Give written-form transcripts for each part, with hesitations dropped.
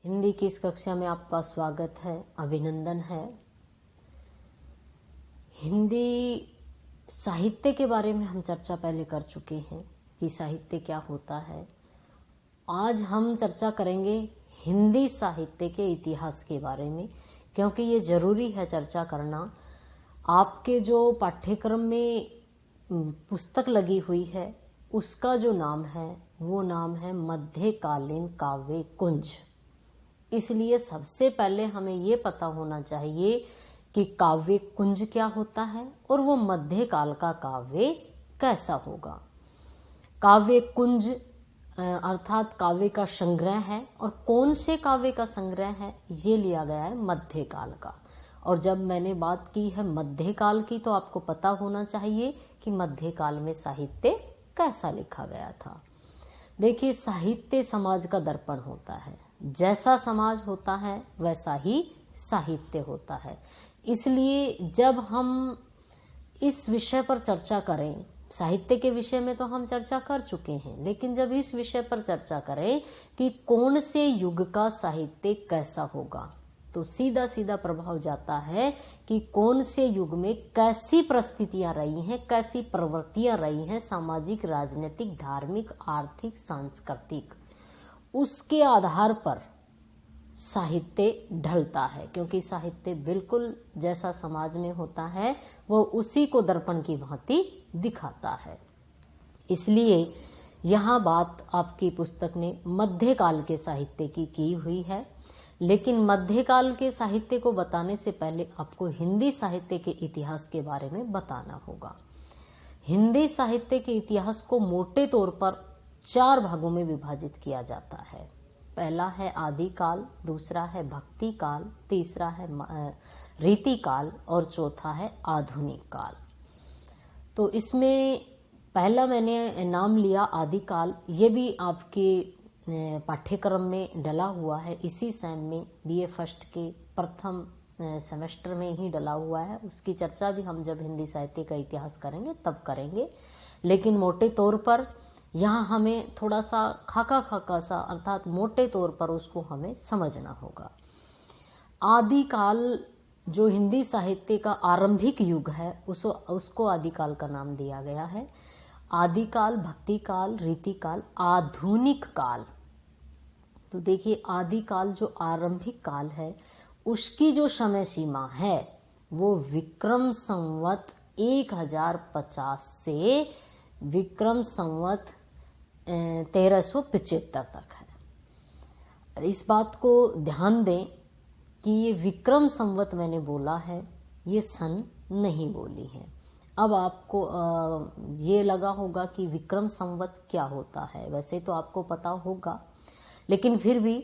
हिंदी की इस कक्षा में आपका स्वागत है, अभिनंदन है। हिंदी साहित्य के बारे में हम चर्चा पहले कर चुके हैं कि साहित्य क्या होता है। आज हम चर्चा करेंगे हिंदी साहित्य के इतिहास के बारे में, क्योंकि ये जरूरी है चर्चा करना। आपके जो पाठ्यक्रम में पुस्तक लगी हुई है उसका जो नाम है वो नाम है मध्यकालीन काव्य कुंज। इसलिए सबसे पहले हमें ये पता होना चाहिए कि काव्य कुंज क्या होता है और वो मध्यकाल का काव्य कैसा होगा। काव्य कुंज अर्थात काव्य का संग्रह है, और कौन से काव्य का संग्रह है ये लिया गया है मध्यकाल का। और जब मैंने बात की है मध्यकाल की तो आपको पता होना चाहिए कि मध्यकाल में साहित्य कैसा लिखा गया था। देखिए, साहित्य समाज का दर्पण होता है, जैसा समाज होता है वैसा ही साहित्य होता है। इसलिए जब हम इस विषय पर चर्चा करें, साहित्य के विषय में तो हम चर्चा कर चुके हैं, लेकिन जब इस विषय पर चर्चा करें कि कौन से युग का साहित्य कैसा होगा, तो सीधा सीधा प्रभाव जाता है कि कौन से युग में कैसी परिस्थितियां रही हैं, कैसी प्रवृत्तियां रही हैं, सामाजिक, राजनीतिक, धार्मिक, आर्थिक, सांस्कृतिक, उसके आधार पर साहित्य ढलता है। क्योंकि साहित्य बिल्कुल जैसा समाज में होता है वो उसी को दर्पण की भांति दिखाता है। इसलिए यहाँ बात आपकी पुस्तक में मध्यकाल के साहित्य की हुई है, लेकिन मध्यकाल के साहित्य को बताने से पहले आपको हिंदी साहित्य के इतिहास के बारे में बताना होगा। हिंदी साहित्य के इतिहास को मोटे तौर पर 4 भागों में विभाजित किया जाता है। पहला है आदिकाल, दूसरा है भक्ति काल, तीसरा है रीतिकाल और चौथा है आधुनिक काल। तो इसमें पहला मैंने नाम लिया आदिकाल। ये भी आपके पाठ्यक्रम में डला हुआ है, इसी सेम में बीए फर्स्ट के प्रथम सेमेस्टर में ही डला हुआ है। उसकी चर्चा भी हम जब हिंदी साहित्य का इतिहास करेंगे तब करेंगे, लेकिन मोटे तौर पर यहाँ हमें थोड़ा सा खाका सा अर्थात मोटे तौर पर उसको हमें समझना होगा। आदिकाल जो हिंदी साहित्य का आरंभिक युग है उसको आदिकाल का नाम दिया गया है। आदिकाल, भक्ति काल, रीतिकाल, आधुनिक काल। तो देखिए, आदिकाल जो आरंभिक काल है उसकी जो समय सीमा है वो विक्रम संवत 1050 से विक्रम संवत 1375 तक है। इस बात को ध्यान दें कि ये विक्रम संवत मैंने बोला है, ये सन नहीं बोली है। अब आपको ये लगा होगा कि विक्रम संवत क्या होता है, वैसे तो आपको पता होगा, लेकिन फिर भी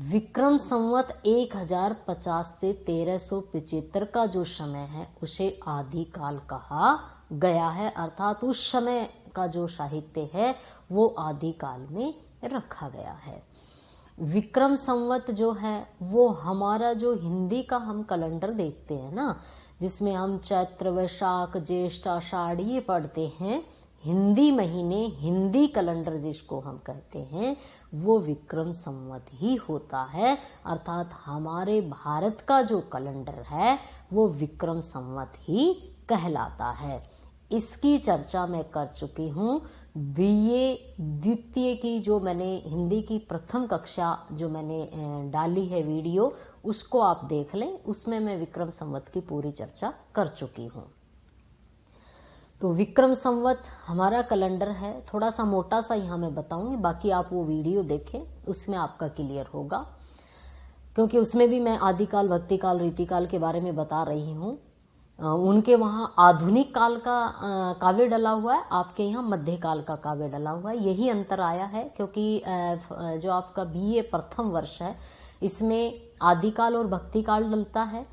विक्रम संवत 1050 से 1375 का जो समय है उसे आदिकाल कहा गया है। अर्थात उस समय का जो साहित्य है वो आदिकाल में रखा गया है। विक्रम संवत जो है वो हमारा जो हिंदी का हम कैलेंडर देखते हैं ना, जिसमें हम चैत्र, वैशाख, ज्येष्ठ, आषाढ़ ये पढ़ते हैं, हिंदी महीने, हिंदी कैलेंडर जिसको हम कहते हैं वो विक्रम संवत ही होता है। अर्थात हमारे भारत का जो कैलेंडर है वो विक्रम संवत ही कहलाता है। इसकी चर्चा मैं कर चुकी हूँ बीए द्वितीय की, जो मैंने हिंदी की प्रथम कक्षा जो मैंने डाली है वीडियो, उसको आप देख लें, उसमें मैं विक्रम संवत की पूरी चर्चा कर चुकी हूँ। तो विक्रम संवत हमारा कैलेंडर है, थोड़ा सा मोटा सा यहाँ मैं बताऊंगी, बाकी आप वो वीडियो देखें, उसमें आपका क्लियर होगा, क्योंकि उसमें भी मैं आदिकाल, भक्तिकाल, रीतिकाल के बारे में बता रही हूँ। उनके वहाँ आधुनिक काल का काव्य डला हुआ है, आपके यहाँ मध्यकाल का काव्य डला हुआ है। यही अंतर आया है, क्योंकि जो आपका बीए प्रथम वर्ष है इसमें आदिकाल और भक्तिकाल डलता है,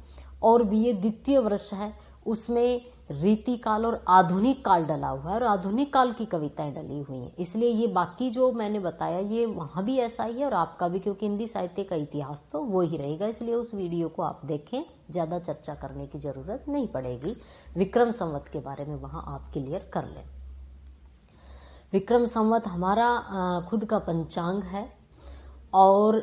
और बीए द्वितीय वर्ष है उसमें रीतिकाल और आधुनिक काल डला हुआ है, और आधुनिक काल की कविताएं डली हुई हैं। इसलिए ये बाकी जो मैंने बताया ये वहाँ भी ऐसा ही है और आपका भी, क्योंकि हिंदी साहित्य का इतिहास तो वो ही रहेगा। इसलिए उस वीडियो को आप देखें, ज़्यादा चर्चा करने की जरूरत नहीं पड़ेगी। विक्रम संवत के बारे में वहाँ आप क्लियर कर लें। विक्रम संवत हमारा खुद का पंचांग है, और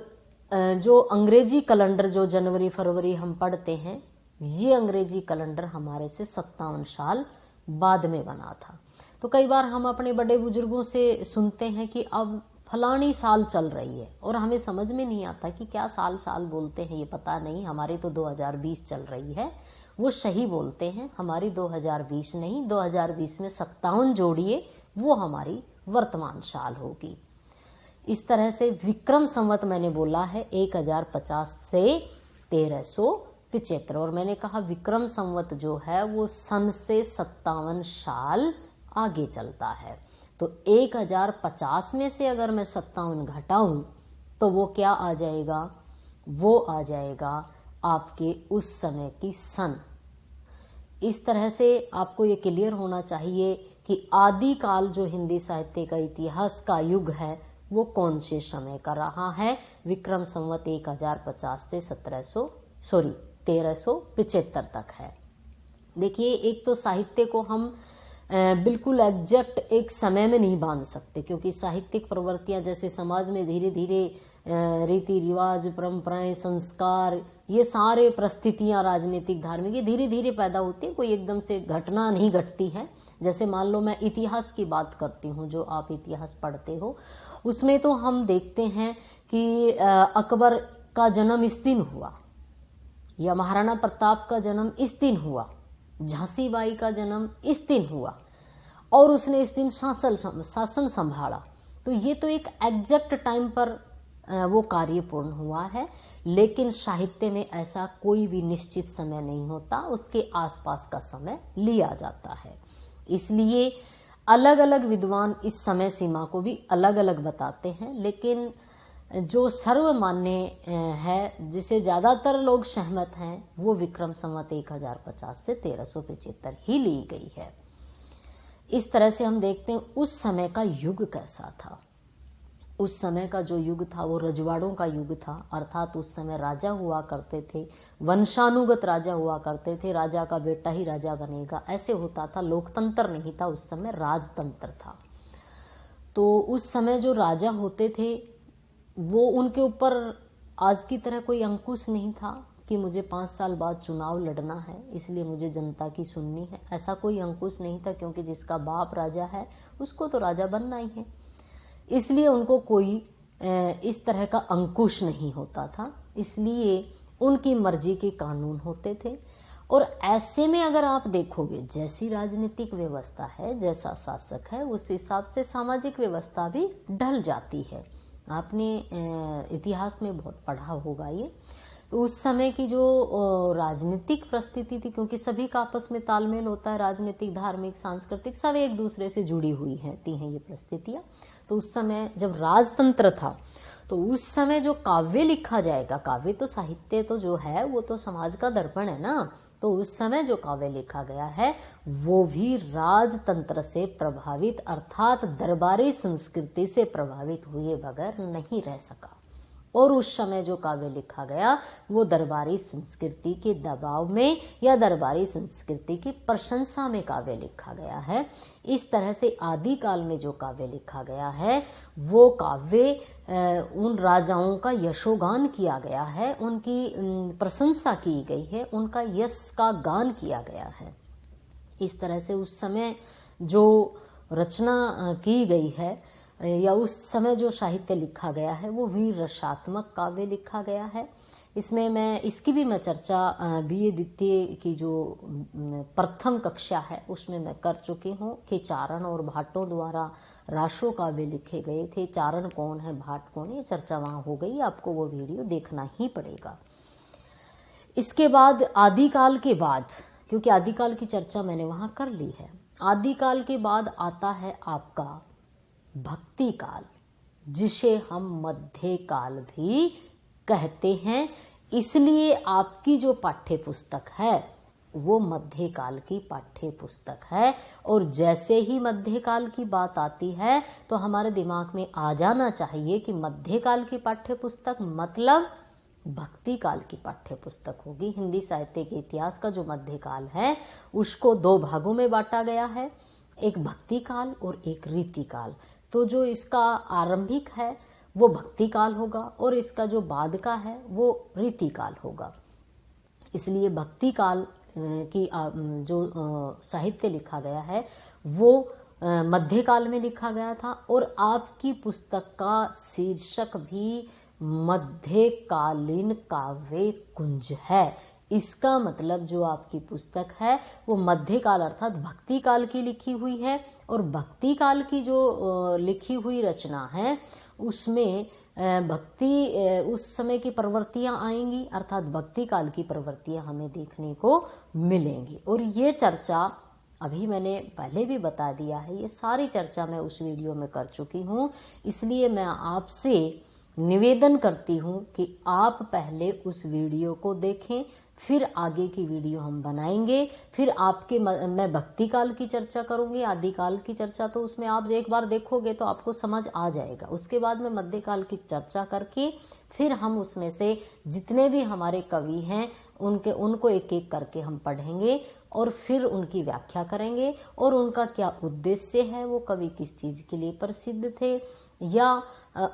जो अंग्रेजी कैलेंडर जो जनवरी फरवरी हम पढ़ते हैं, ये अंग्रेजी कैलेंडर हमारे से 57 साल बाद में बना था। तो कई बार हम अपने बड़े बुजुर्गों से सुनते हैं कि अब फलानी साल चल रही है, और हमें समझ में नहीं आता कि क्या साल साल बोलते हैं, ये पता नहीं। हमारी तो 2020 चल रही है, वो सही बोलते हैं। हमारी 2020 नहीं, 2020 में 57 जोड़िए, वो हमारी वर्तमान साल होगी। इस तरह से विक्रम संवत मैंने बोला है 1050 से 1375, और मैंने कहा विक्रम संवत जो है वो सन से 57 साल आगे चलता है। तो 1050 में से अगर मैं 57 घटाऊं तो वो क्या आ जाएगा, वो आ जाएगा आपके उस समय की सन। इस तरह से आपको ये क्लियर होना चाहिए कि आदिकाल जो हिंदी साहित्य का इतिहास का युग है वो कौन से समय का रहा है। विक्रम संवत 1050 से 1375 तक है। देखिए, एक तो साहित्य को हम बिल्कुल एग्जैक्ट एक समय में नहीं बांध सकते, क्योंकि साहित्यिक प्रवृत्तियां जैसे समाज में धीरे धीरे रीति रिवाज, परंपराएं, संस्कार, ये सारे परिस्थितियां राजनीतिक धार्मिक ये धीरे धीरे पैदा होती है, कोई एकदम से घटना नहीं घटती है। जैसे मान लो मैं इतिहास की बात करती हूँ, जो आप इतिहास पढ़ते हो उसमें तो हम देखते हैं कि अकबर का जन्म इस दिन हुआ, या महाराणा प्रताप का जन्म इस दिन हुआ, झांसी बाई का जन्म इस दिन हुआ, और उसने इस दिन शासन संभाला। तो ये तो एक एग्जैक्ट टाइम पर वो कार्य पूर्ण हुआ है। लेकिन साहित्य में ऐसा कोई भी निश्चित समय नहीं होता, उसके आसपास का समय लिया जाता है। इसलिए अलग अलग विद्वान इस समय सीमा को भी अलग अलग बताते हैं, लेकिन जो सर्वमान्य है, जिसे ज्यादातर लोग सहमत हैं, वो विक्रम संवत 1050 से 1375 ही ली गई है। इस तरह से हम देखते हैं उस समय का युग कैसा था। उस समय का जो युग था वो रजवाड़ों का युग था, अर्थात उस समय राजा हुआ करते थे, वंशानुगत राजा हुआ करते थे, राजा का बेटा ही राजा बनेगा, ऐसे होता था। लोकतंत्र नहीं था, उस समय राजतंत्र था। तो उस समय जो राजा होते थे वो, उनके ऊपर आज की तरह कोई अंकुश नहीं था कि मुझे 5 साल बाद चुनाव लड़ना है इसलिए मुझे जनता की सुननी है। ऐसा कोई अंकुश नहीं था, क्योंकि जिसका बाप राजा है उसको तो राजा बनना ही है, इसलिए उनको कोई इस तरह का अंकुश नहीं होता था। इसलिए उनकी मर्जी के कानून होते थे। और ऐसे में अगर आप देखोगे, जैसी राजनीतिक व्यवस्था है, जैसा शासक है, उस हिसाब से सामाजिक व्यवस्था भी ढल जाती है। आपने इतिहास में बहुत पढ़ा होगा ये। तो उस समय की जो राजनीतिक परिस्थिति थी, क्योंकि सभी का आपस में तालमेल होता है, राजनीतिक, धार्मिक, सांस्कृतिक, सब एक दूसरे से जुड़ी हुई हैं ये परिस्थितियां। तो उस समय जब राजतंत्र था, तो उस समय जो काव्य लिखा जाएगा, काव्य तो साहित्य तो जो है वो तो समाज का दर्पण है ना, तो उस समय जो काव्य लिखा गया है वो भी राजतंत्र से प्रभावित, अर्थात दरबारी संस्कृति से प्रभावित हुए बगैर नहीं रह सका। और उस समय जो काव्य लिखा गया वो दरबारी संस्कृति के दबाव में या दरबारी संस्कृति की प्रशंसा में काव्य लिखा गया है। इस तरह से आदिकाल में जो काव्य लिखा गया है वो काव्य उन राजाओं का यशोगान किया गया है, उनकी प्रशंसा की गई है, उनका यश का गान किया गया है। इस तरह से उस समय जो रचना की गई है या उस समय जो साहित्य लिखा गया है वो वीर रसात्मक काव्य लिखा गया है। इसमें मैं इसकी भी मैं चर्चा बीए द्वितीय की जो प्रथम कक्षा है उसमें मैं कर चुकी हूँ कि चारण और भाटों द्वारा राशो काव्य लिखे गए थे। चारण कौन है, भाट कौन है, ये चर्चा वहाँ हो गई, आपको वो वीडियो देखना ही पड़ेगा। इसके बाद आदिकाल के बाद, क्योंकि आदिकाल की चर्चा मैंने वहाँ कर ली है, आदिकाल के बाद आता है आपका भक्ति काल, जिसे हम मध्यकाल भी कहते हैं। इसलिए आपकी जो पाठ्य पुस्तक है वो मध्यकाल की पाठ्य पुस्तक है। और जैसे ही मध्यकाल की बात आती है तो हमारे दिमाग में आ जाना चाहिए कि मध्यकाल की पाठ्य पुस्तक मतलब भक्ति काल की पाठ्य पुस्तक होगी। हिंदी साहित्य के इतिहास का जो मध्यकाल है उसको 2 भागों में बांटा गया है, एक भक्ति काल और एक रीति काल। तो जो इसका आरंभिक है वो भक्ति काल होगा और इसका जो बाद का है वो रीति काल होगा। इसलिए भक्ति काल की जो साहित्य लिखा गया है वो मध्यकाल में लिखा गया था और आपकी पुस्तक का शीर्षक भी मध्यकालीन काव्य कुंज है। इसका मतलब जो आपकी पुस्तक है वो मध्यकाल अर्थात भक्ति काल की लिखी हुई है और भक्ति काल की जो लिखी हुई रचना है उसमें भक्ति उस समय की प्रवृत्तियां आएंगी अर्थात भक्ति काल की प्रवृत्तियां हमें देखने को मिलेंगी। और ये चर्चा अभी मैंने पहले भी बता दिया है, ये सारी चर्चा मैं उस वीडियो में कर चुकी हूँ। इसलिए मैं आपसे निवेदन करती हूँ कि आप पहले उस वीडियो को देखें, फिर आगे की वीडियो हम बनाएंगे। फिर आपके मैं भक्ति काल की चर्चा करूंगी, आदिकाल की चर्चा तो उसमें आप एक बार देखोगे तो आपको समझ आ जाएगा। उसके बाद में मध्यकाल की चर्चा करके फिर हम उसमें से जितने भी हमारे कवि हैं उनको एक एक करके हम पढ़ेंगे और फिर उनकी व्याख्या करेंगे और उनका क्या उद्देश्य है, वो कवि किस चीज के लिए प्रसिद्ध थे या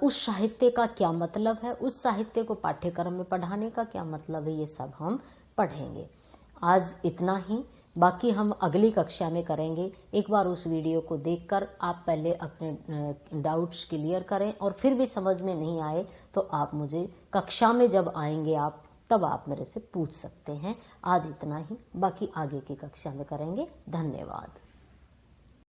उस साहित्य का क्या मतलब है, उस साहित्य को पाठ्यक्रम में पढ़ाने का क्या मतलब है, ये सब हम पढ़ेंगे। आज इतना ही, बाकी हम अगली कक्षा में करेंगे। एक बार उस वीडियो को देखकर आप पहले अपने डाउट्स क्लियर करें और फिर भी समझ में नहीं आए तो आप मुझे कक्षा में जब आएंगे आप तब आप मेरे से पूछ सकते हैं। आज इतना ही, बाकी आगे की कक्षा में करेंगे। धन्यवाद।